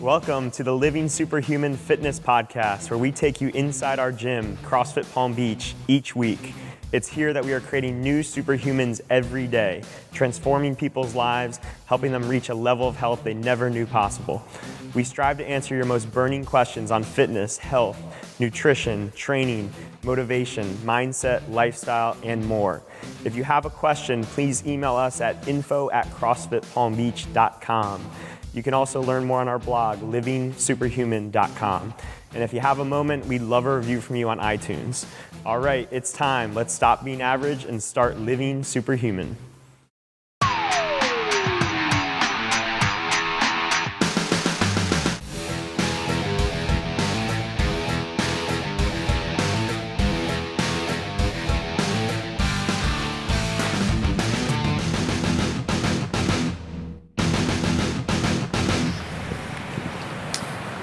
Welcome to the Living Superhuman Fitness Podcast, where we take you inside our gym, CrossFit Palm Beach, each week. It's here that we are creating new superhumans every day, transforming people's lives, helping them reach a level of health they never knew possible. We strive to answer your most burning questions on fitness, health, nutrition, training, motivation, mindset, lifestyle, and more. If you have a question, please email us at info@crossfitpalmbeach.com. You can also learn more on our blog, livingsuperhuman.com. And if you have a moment, we'd love a review from you on iTunes. All right, it's time. Let's stop being average and start living superhuman.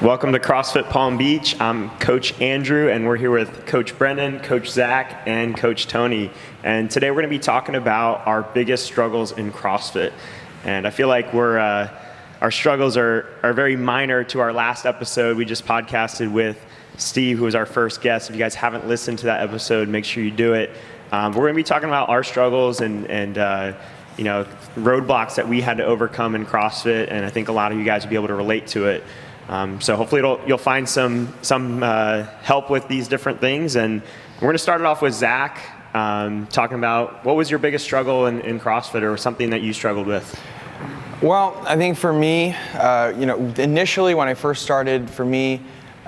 Welcome to CrossFit Palm Beach. I'm Coach Andrew, and we're here with Coach Brendon, Coach Zach, and Coach Tony. And today we're going to be talking about our biggest struggles in CrossFit. And I feel like our struggles are very minor to our last episode. We just podcasted with Steve, who was our first guest. If you guys haven't listened to that episode, make sure you do it. We're going to be talking about our struggles and roadblocks that we had to overcome in CrossFit, and I think a lot of you guys will be able to relate to it. So hopefully you'll find some help with these different things. And we're going to start it off with Zach, talking about what was your biggest struggle in CrossFit, or something that you struggled with? Well, I think for me, initially when I first started, for me,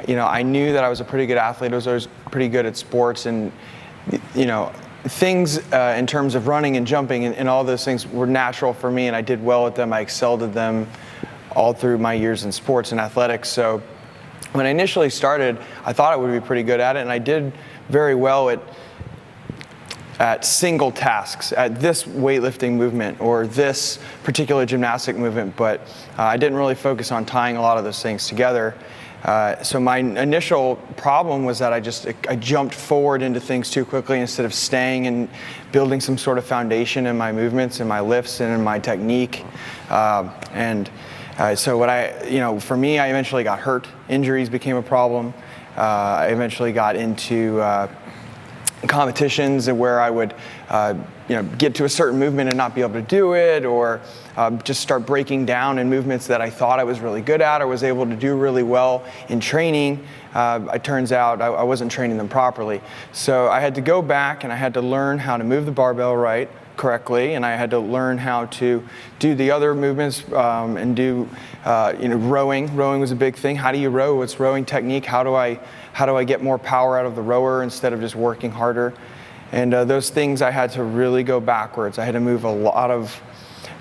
I knew that I was a pretty good athlete. I was always pretty good at sports, and things in terms of running and jumping and all those things were natural for me, and I did well at them. I excelled at them all through my years in sports and athletics. So when I initially started, I thought I would be pretty good at it, and I did very well at single tasks, at this weightlifting movement or this particular gymnastic movement, but I didn't really focus on tying a lot of those things together. So my initial problem was that I jumped forward into things too quickly instead of staying and building some sort of foundation in my movements and my lifts and in my technique. So for me, I eventually got hurt. Injuries became a problem. I eventually got into competitions where I would, get to a certain movement and not be able to do it, or just start breaking down in movements that I thought I was really good at or was able to do really well in training. It turns out I wasn't training them properly. So I had to go back and I had to learn how to move the barbell correctly, and I had to learn how to do the other movements and do rowing. Rowing was a big thing. How do you row? What's rowing technique? How do I get more power out of the rower instead of just working harder? And those things I had to really go backwards. I had to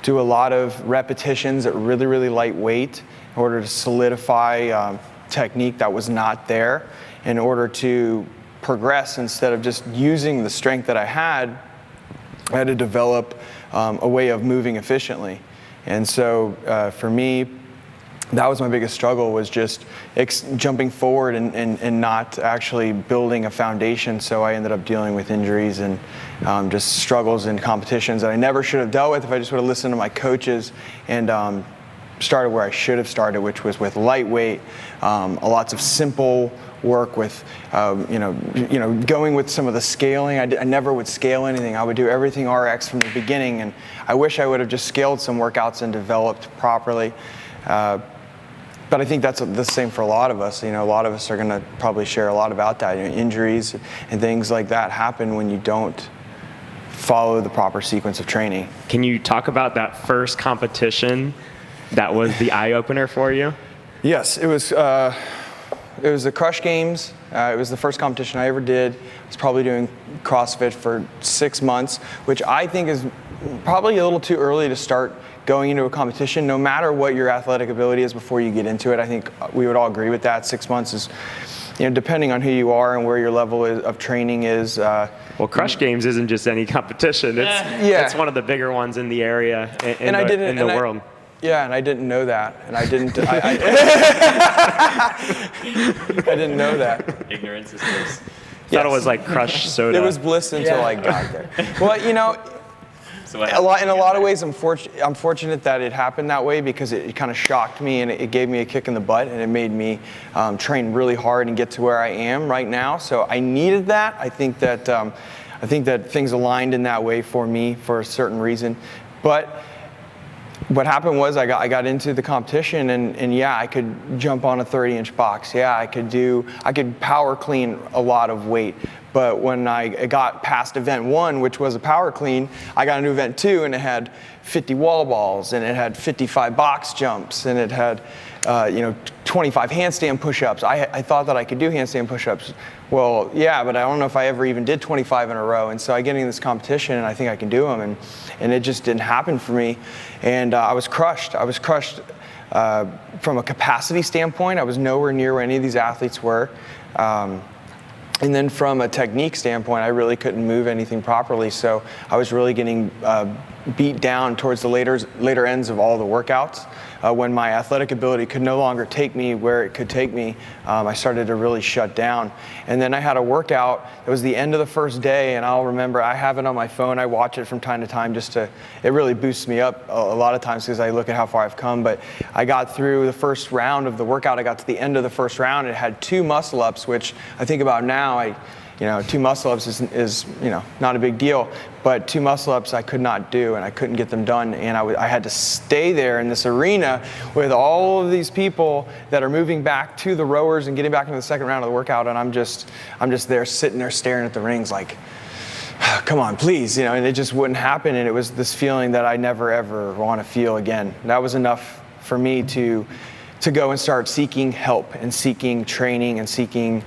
do a lot of repetitions at really, really light weight in order to solidify technique that was not there, in order to progress instead of just using the strength that I had to develop a way of moving efficiently. And so for me, that was my biggest struggle, was just jumping forward and not actually building a foundation. So I ended up dealing with injuries and just struggles in competitions that I never should have dealt with if I just would have listened to my coaches and started where I should have started, which was with lightweight, lots of simple work with, going with some of the scaling. I never would scale anything. I would do everything RX from the beginning, and I wish I would have just scaled some workouts and developed properly. But I think that's the same for a lot of us. A lot of us are going to probably share a lot about that. Injuries and things like that happen when you don't follow the proper sequence of training. Can you talk about that first competition that was the eye-opener for you? Yes, it was the Crush Games. It was the first competition I ever did. I was probably doing CrossFit for 6 months, which I think is probably a little too early to start going into a competition, no matter what your athletic ability is before you get into it. I think we would all agree with that. 6 months is, depending on who you are and where your level of training is. Well, Crush Games isn't just any competition. It's one of the bigger ones in the area, in the world. Yeah, and I didn't know that, and I didn't. I didn't know that. Ignorance is bliss. Thought it was like crushed soda. It was bliss until I got there. Well, So what in happened a to lot get of there? ways, I'm fortunate that it happened that way, because it kind of shocked me, and it gave me a kick in the butt, and it made me train really hard and get to where I am right now. So I needed that. I think that things aligned in that way for me for a certain reason. But what happened was I got into the competition, and yeah, I could jump on a 30-inch box. Yeah, I could power clean a lot of weight. But when I got past event 1, which was a power clean, I got into event 2, and it had 50 wall balls, and it had 55 box jumps, and it had 25 handstand push-ups. I thought that I could do handstand push-ups. Well, yeah, but I don't know if I ever even did 25 in a row. And so I get into this competition, and I think I can do them, and it just didn't happen for me. And I was crushed. I was crushed from a capacity standpoint. I was nowhere near where any of these athletes were. And then from a technique standpoint, I really couldn't move anything properly. So I was really getting beat down towards the later ends of all the workouts. When my athletic ability could no longer take me where it could take me, I started to really shut down. And then I had a workout. It was the end of the first day, and I'll remember, I have it on my phone. I watch it from time to time it really boosts me up a lot of times because I look at how far I've come. But I got through the first round of the workout. I got to the end of the first round. It had 2 muscle ups, which I think about now, 2 muscle ups is not a big deal, but 2 muscle ups I could not do, and I couldn't get them done, and I had to stay there in this arena with all of these people that are moving back to the rowers and getting back into the second round of the workout, and I'm just there sitting there staring at the rings like, come on, please, and it just wouldn't happen, and it was this feeling that I never ever want to feel again. That was enough for me to go and start seeking help and seeking training and seeking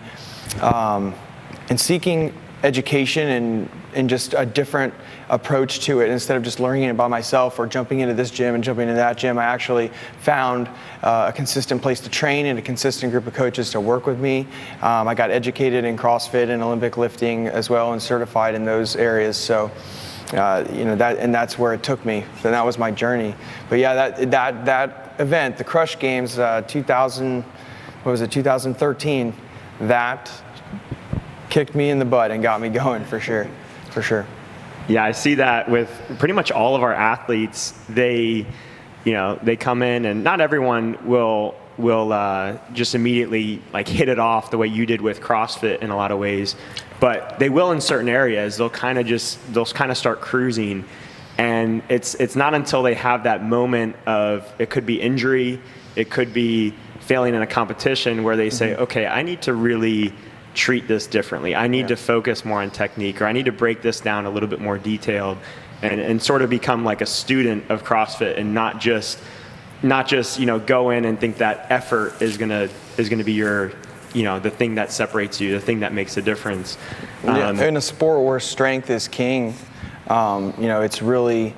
education and just a different approach to it. Instead of just learning it by myself or jumping into this gym and jumping into that gym, I actually found a consistent place to train and a consistent group of coaches to work with me. I got educated in CrossFit and Olympic lifting as well, and certified in those areas. So, that's where it took me. So that was my journey. But yeah, that event, the Crush Games, 2013, that kicked me in the butt and got me going for sure. Yeah, I see that with pretty much all of our athletes. They come in, and not everyone will just immediately hit it off the way you did with CrossFit in a lot of ways, but they will in certain areas. They'll kind of start cruising, and it's not until they have that moment of, it could be injury, it could be failing in a competition, where they say, okay, I need to really treat this differently. I need to focus more on technique, or I need to break this down a little bit more detailed, and sort of become like a student of CrossFit, and not just go in and think that effort is gonna be your the thing that separates you, the thing that makes a difference. In a sport where strength is king, it's really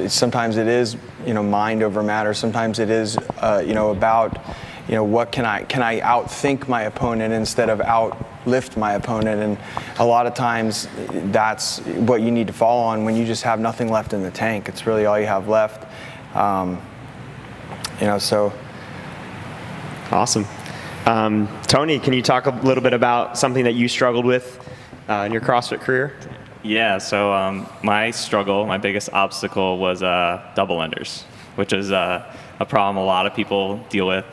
sometimes it is mind over matter. Sometimes it is about what can I outthink my opponent instead of outlift my opponent, and a lot of times that's what you need to fall on when you just have nothing left in the tank. It's really all you have left. So awesome. Tony, can you talk a little bit about something that you struggled with in your CrossFit career? Yeah, so my biggest obstacle was double unders, which is a problem a lot of people deal with.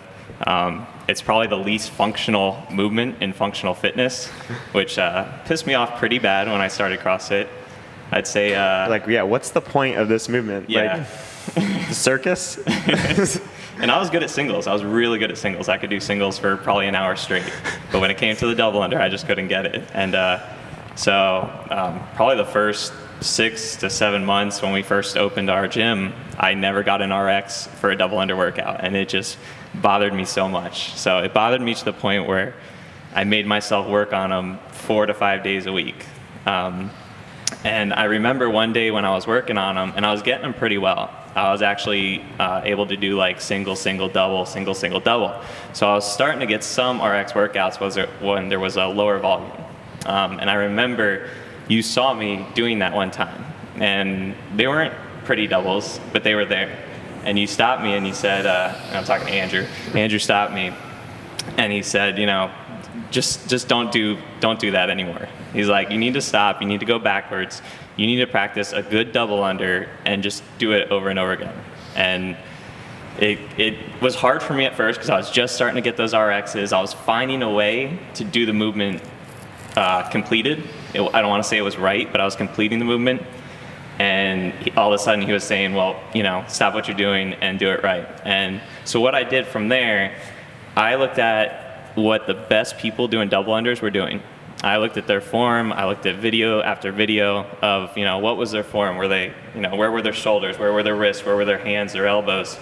It's probably the least functional movement in functional fitness, which pissed me off pretty bad when I started CrossFit. I'd say what's the point of this movement? Yeah. The circus? And I was good at singles. I was really good at singles. I could do singles for probably an hour straight. But when it came to the double under, I just couldn't get it. And probably the first 6 to 7 months when we first opened our gym, I never got an RX for a double under workout, and it just bothered me so much. So it bothered me to the point where I made myself work on them 4 to 5 days a week. And I remember one day when I was working on them, and I was getting them pretty well. I was actually able to do single, single, double, single, single, double. So I was starting to get some RX workouts when there was a lower volume. And I remember you saw me doing that one time, and they weren't pretty doubles, but they were there. And you stopped me and you said, and I'm talking to Andrew. Andrew stopped me, and he said, just don't do that anymore. He's like, you need to stop. You need to go backwards. you need to practice a good double under and just do it over and over again. And it was hard for me at first because I was just starting to get those RXs. I was finding a way to do the movement completed. I don't want to say it was right, but I was completing the movement. And all of a sudden he was saying, well, stop what you're doing and do it right. And so what I did from there, I looked at what the best people doing double unders were doing. I looked at their form. I looked at video after video of, what was their form? Were they, where were their shoulders? Where were their wrists? Where were their hands, their elbows?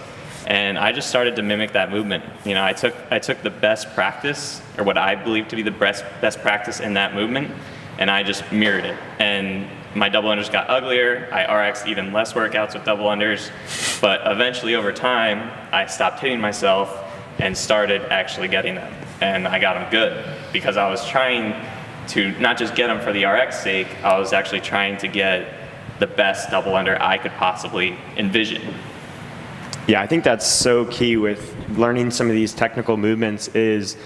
And I just started to mimic that movement. I took the best practice, or what I believe to be the best practice in that movement, and I just mirrored it. And my double unders got uglier. I RX'd even less workouts with double unders. But eventually over time, I stopped hitting myself and started actually getting them. And I got them good because I was trying to not just get them for the RX sake, I was actually trying to get the best double under I could possibly envision. Yeah, I think that's so key with learning some of these technical movements is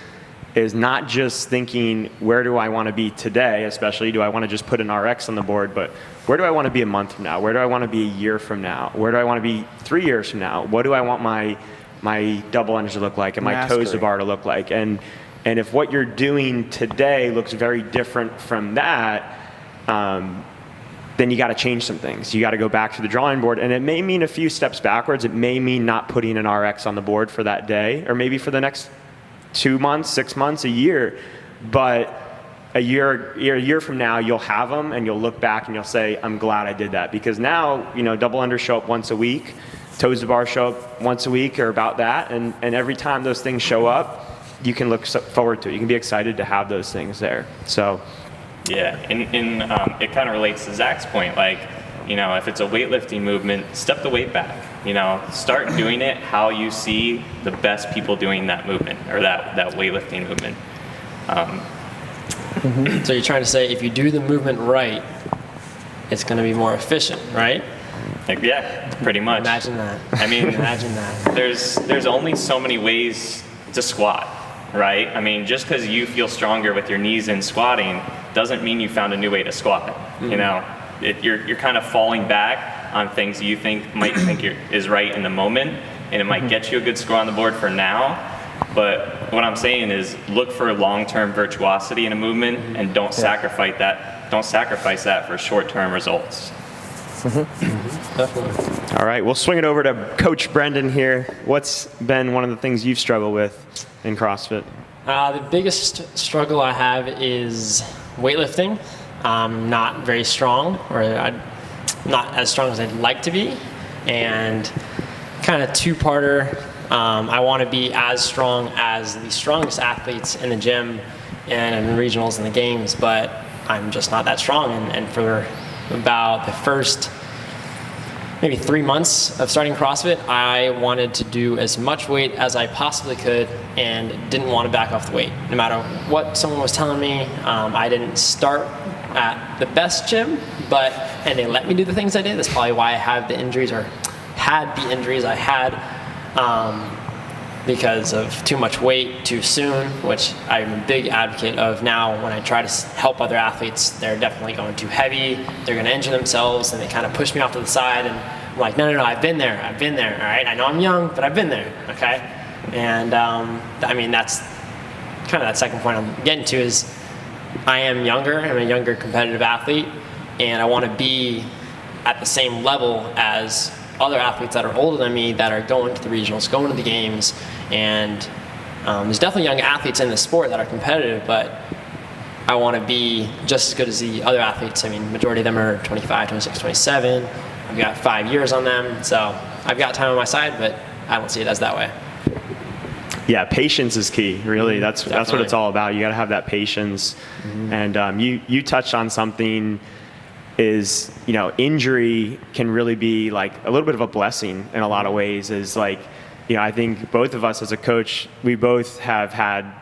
not just thinking, where do I want to be today, especially do I want to just put an RX on the board, but where do I want to be a month from now? Where do I want to be a year from now? Where do I want to be 3 years from now? What do I want my double unders to look like and my toes to bar to look like? And if what you're doing today looks very different from that, then you got to change some things. You got to go back to the drawing board, and it may mean a few steps backwards. It may mean not putting an RX on the board for that day, or maybe for the next 2 months, 6 months, a year. But a year from now, you'll have them, and you'll look back and you'll say, I'm glad I did that. Because now, double unders show up once a week, toes to bar show up once a week, or about that, and every time those things show up, you can look forward to it. You can be excited to have those things there. So. Yeah, and it kind of relates to Zach's point. Like, if it's a weightlifting movement, step the weight back. Start doing it how you see the best people doing that movement, or that weightlifting movement. So you're trying to say if you do the movement right, it's going to be more efficient, right? Yeah, pretty much. Imagine that. I mean, imagine that. There's only so many ways to squat, right? I mean, just because you feel stronger with your knees in squatting doesn't mean you found a new way to squat. You're kind of falling back on things you might think is right in the moment, and it might get you a good score on the board for now. But what I'm saying is, look for long-term virtuosity in a movement, and don't sacrifice that. Don't sacrifice that for short-term results. Definitely. All right, we'll swing it over to Coach Brendon here. What's been one of the things you've struggled with in CrossFit? The biggest struggle I have is weightlifting. I'm not very strong, or not as strong as I'd like to be, and kind of two-parter. I want to be as strong as the strongest athletes in the gym and in the regionals and the games, but I'm just not that strong. And for about the first maybe 3 months of starting CrossFit, I wanted to do as much weight as I possibly could and didn't want to back off the weight. No matter what someone was telling me, I didn't start at the best gym, and they let me do the things I did. That's probably why I have the injuries, or had the injuries I had, because of too much weight too soon, which I'm a big advocate of now. When I try to help other athletes, they're definitely going too heavy, they're going to injure themselves, and they kind of push me off to the side, and I'm like, no, I've been there, all right? I know I'm young, but I've been there, okay? And I mean, that's kind of that second point I'm getting to is, I am younger, I'm a younger competitive athlete, and I want to be at the same level as other athletes that are older than me that are going to the regionals, going to the games, and there's definitely young athletes in the sport that are competitive, but I want to be just as good as the other athletes. I mean, majority of them are 25, 26, 27. I've got 5 years on them, so I've got time on my side, but I don't see it as that way. Yeah, patience is key, really. That's what it's all about. You got to have that patience. And you touched on something is, injury can really be like a little bit of a blessing in a lot of ways. Is like, I think both of us as a coach, we both have had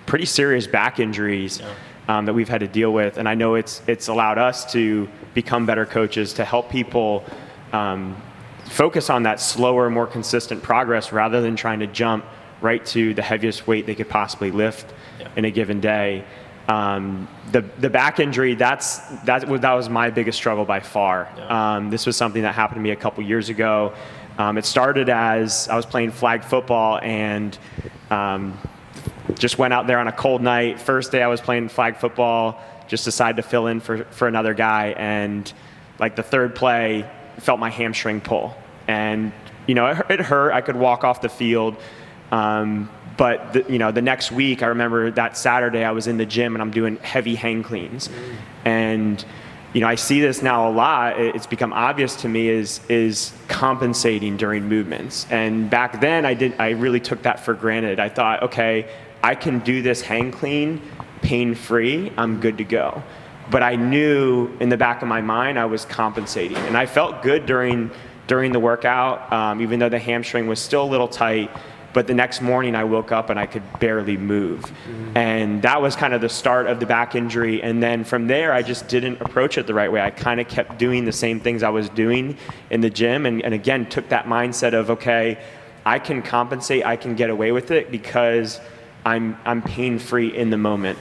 pretty serious back injuries that we've had to deal with. And I know it's allowed us to become better coaches, to help people focus on that slower, more consistent progress rather than trying to jump right to the heaviest weight they could possibly lift in a given day. The back injury, that was my biggest struggle by far. Yeah. This was something that happened to me a couple years ago. It started as I was playing flag football and just went out there on a cold night. First day I was playing flag football, just decided to fill in for another guy, and like the third play, felt my hamstring pull. And it hurt. I could walk off the field. But the next week, I remember that Saturday I was in the gym and I'm doing heavy hang cleans. And I see this now a lot. It's become obvious to me is compensating during movements. And back then I really took that for granted. I thought, okay, I can do this hang clean pain-free. I'm good to go. But I knew in the back of my mind I was compensating. And I felt good during the workout, even though the hamstring was still a little tight. But the next morning I woke up and I could barely move. And that was kind of the start of the back injury. And then from there, I just didn't approach it the right way. I kind of kept doing the same things I was doing in the gym. And again, took that mindset of, okay, I can compensate, I can get away with it because I'm pain-free in the moment.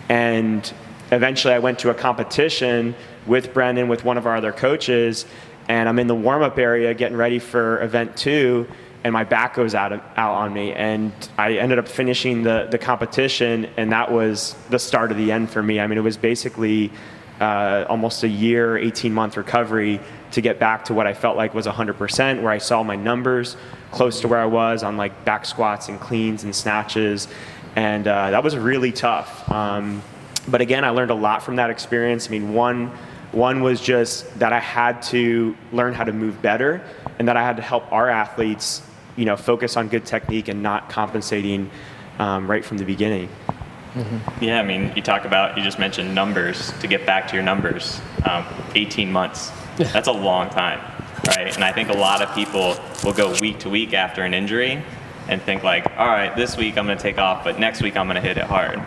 And eventually I went to a competition with Brendon, with one of our other coaches, and I'm in the warm-up area getting ready for event 2, and my back goes out on me, and I ended up finishing the competition, and that was the start of the end for me. I mean, it was basically almost a year, 18-month recovery to get back to what I felt like was 100%, where I saw my numbers close to where I was on like back squats and cleans and snatches, and that was really tough. But again, I learned a lot from that experience. I mean, one was just that I had to learn how to move better, and that I had to help our athletes focus on good technique and not compensating right from the beginning. Yeah, I mean, you just mentioned numbers. To get back to your numbers, 18 months. That's a long time, right? And I think a lot of people will go week to week after an injury and think like, all right, this week I'm going to take off, but next week I'm going to hit it hard.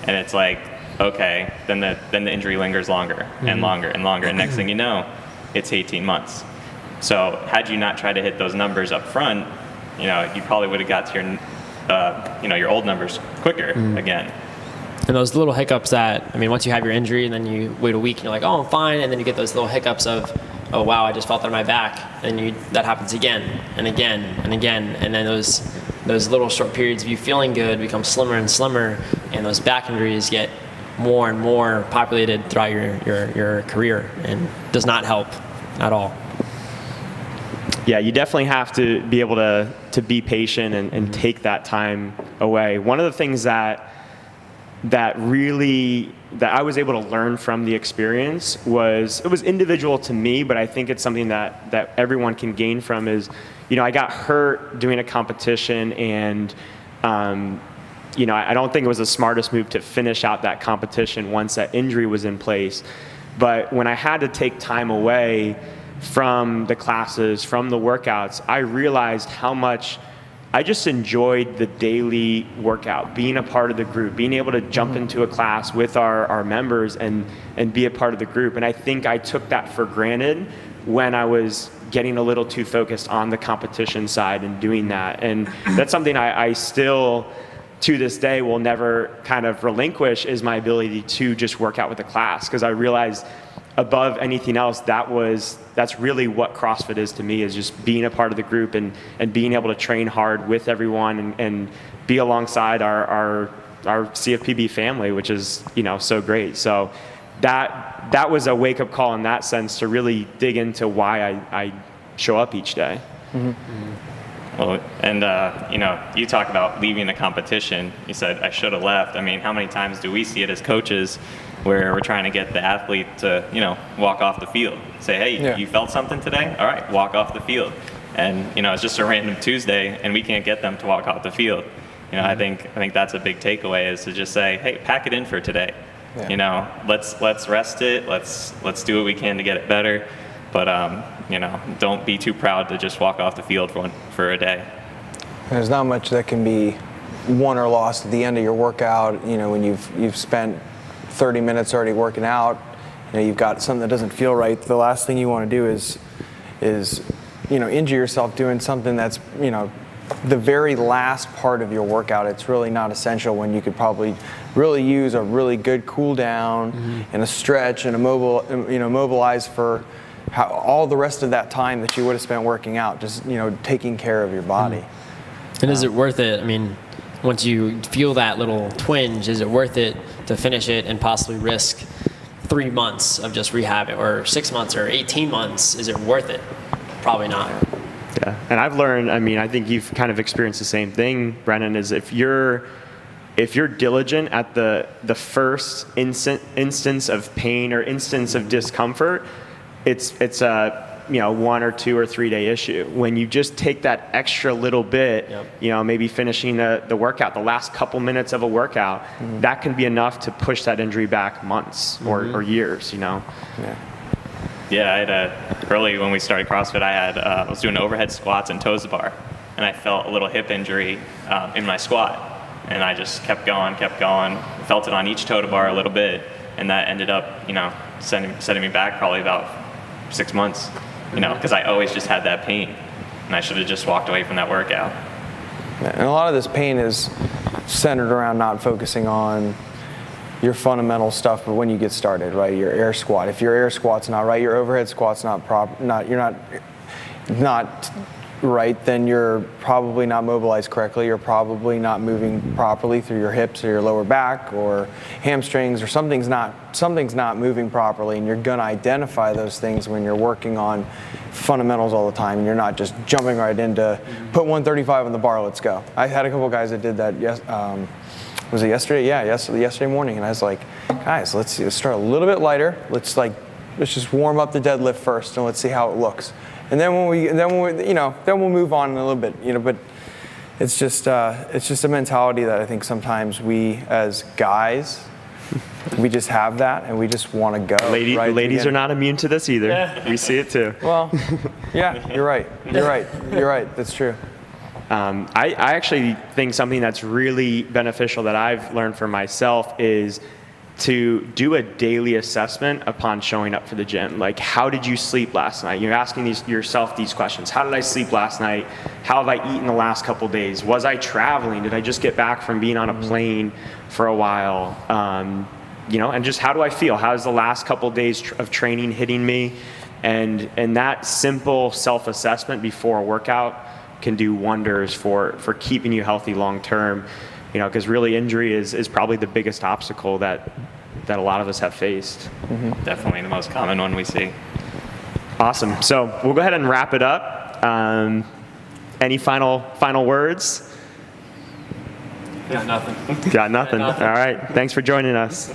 And it's like, okay, then the injury lingers longer and longer and longer. And next thing you know, it's 18 months. So had you not tried to hit those numbers up front, you probably would have got to your old numbers quicker again. And those little hiccups once you have your injury and then you wait a week and you're like, oh, I'm fine. And then you get those little hiccups of, oh, wow, I just felt that on my back. And that happens again and again and again. And then those little short periods of you feeling good become slimmer and slimmer. And those back injuries get more and more populated throughout your career, and does not help at all. Yeah, you definitely have to be able to be patient and take that time away. One of the things that I was able to learn from the experience was, it was individual to me, but I think it's something that everyone can gain from is, I got hurt doing a competition, and I don't think it was the smartest move to finish out that competition once that injury was in place. But when I had to take time away from the classes, from the workouts, I realized how much I just enjoyed the daily workout, being a part of the group, being able to jump into a class with our members and be a part of the group. And I think I took that for granted when I was getting a little too focused on the competition side and doing that. And that's something I still, to this day, will never kind of relinquish, is my ability to just work out with the class. Because I realized above anything else, that's really what CrossFit is to me, is just being a part of the group and being able to train hard with everyone and be alongside our CFPB family, which is so great. So that was a wake-up call in that sense, to really dig into why I show up each day. Well, and you talk about leaving the competition. You said I should have left. I mean, how many times do we see it as coaches where we're trying to get the athlete to walk off the field? Say, hey, you felt something today? All right, walk off the field. And it's just a random Tuesday, and we can't get them to walk off the field. I think that's a big takeaway, is to just say, hey, pack it in for today. Yeah. Let's rest it. Let's do what we can to get it better. But don't be too proud to just walk off the field for a day. There's not much that can be won or lost at the end of your workout. When you've spent 30 minutes already working out, you've got something that doesn't feel right. The last thing you want to do is injure yourself doing something that's the very last part of your workout, it's really not essential when you could probably really use a really good cool down and a stretch and mobilize for all the rest of that time that you would have spent working out, just taking care of your body. And is it worth it? I mean, once you feel that little twinge, is it worth it to finish it and possibly risk 3 months of just rehab, or 6 months or 18 months? Is it worth it? Probably not. Yeah, and I've learned, I think you've kind of experienced the same thing, Brendon, is if you're diligent at the first instance of pain or instance of discomfort, it's a 1 or 2 or 3 day issue. When you just take that extra little bit, maybe finishing the workout, the last couple minutes of a workout, that can be enough to push that injury back months or years. Yeah, I had early when we started CrossFit, I was doing overhead squats and toes to bar, and I felt a little hip injury in my squat, and I just kept going, felt it on each toe to bar a little bit, and that ended up, setting me back probably about 6 months, because I always just had that pain, and I should have just walked away from that workout. And a lot of this pain is centered around not focusing on your fundamental stuff, but when you get started, right? Your air squat. If your air squat's not right, your overhead squat's not right, then you're probably not mobilized correctly. You're probably not moving properly through your hips or your lower back or hamstrings, or something's not moving properly, and you're gonna identify those things when you're working on fundamentals all the time, and you're not just jumping right into put 135 on the bar, let's go. I had a couple guys that did that. Was it yesterday? Yeah, yesterday morning, and I was like, guys, let's start a little bit lighter. Let's just warm up the deadlift first, and let's see how it looks. And then we'll move on in a little bit, But it's just a mentality that I think sometimes we as guys, we just have that, and we just want to go. Ladies are not immune to this either. Yeah. We see it too. Well, yeah, you're right. That's true. I actually think something that's really beneficial that I've learned for myself is to do a daily assessment upon showing up for the gym. Like, how did you sleep last night? You're asking yourself these questions. How did I sleep last night? How have I eaten the last couple days? Was I traveling? Did I just get back from being on a plane for a while? And just how do I feel? How's the last couple days of training hitting me? And that simple self-assessment before a workout can do wonders for keeping you healthy long term. Because really injury is probably the biggest obstacle that a lot of us have faced. Definitely the most common one we see. Awesome. So we'll go ahead and wrap it up. Any final words? Got nothing. Got nothing. All right. Thanks for joining us.